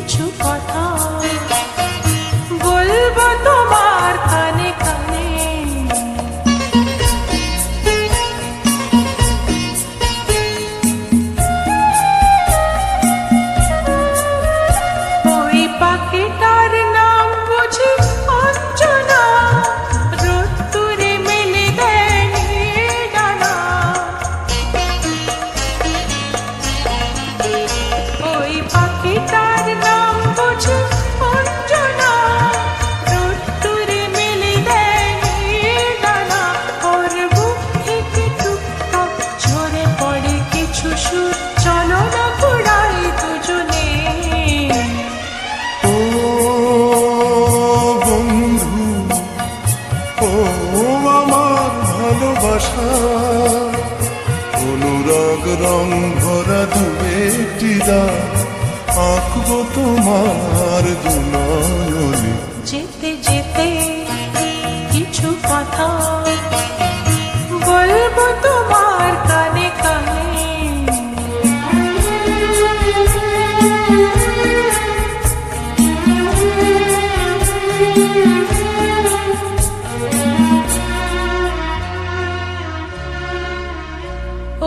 কিছু কথা বলবো তোমার কানে কানে। ওই পাখিটার নাম বুঝি অঞ্জনা, রোদ্দুরে মেলে দেয়নি ডানা। ওই পাখিটার নাম বুঝি অঞ্জনা, রোদ্দুরে মেলে দেয়নি ডানা। ওর বুক থেকে টুকটাক ঝরে পড়ে কিছু সুর, চলো না ঘুরাই দুজনে। ও বন্ধু, ও আমার ভালোবাসা, অনুরাগ রং ভরা দুবেটি দাগ আঁকবো তোমার দুনয়নে। যেতে যেতে কিছু কথা বলবো তোমার কানে কানে।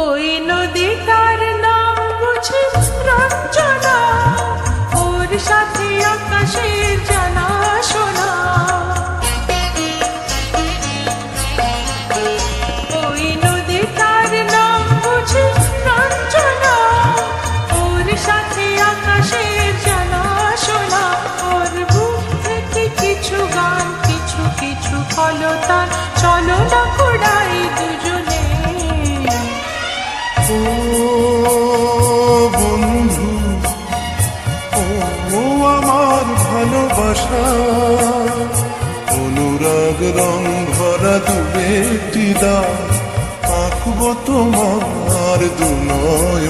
ওই নদীটার নাম বুঝি রঞ্জনা, ওর সাথে আকাশের জানা শোনা। ওই নদীটার নাম বুঝি রঞ্জনা, ওর সাথে আকাশের জানা শোনা। ওর বুক থেকে কিছু গান, কিছু কিছু কলতান, চলো না ঘোড়াই দুজনে। ও বন্ধু, ও আমার ভালোবাসা, অনুরাগ রং ভরা দুবেটি দাগ আঁকবো তোমার দুনয়নে।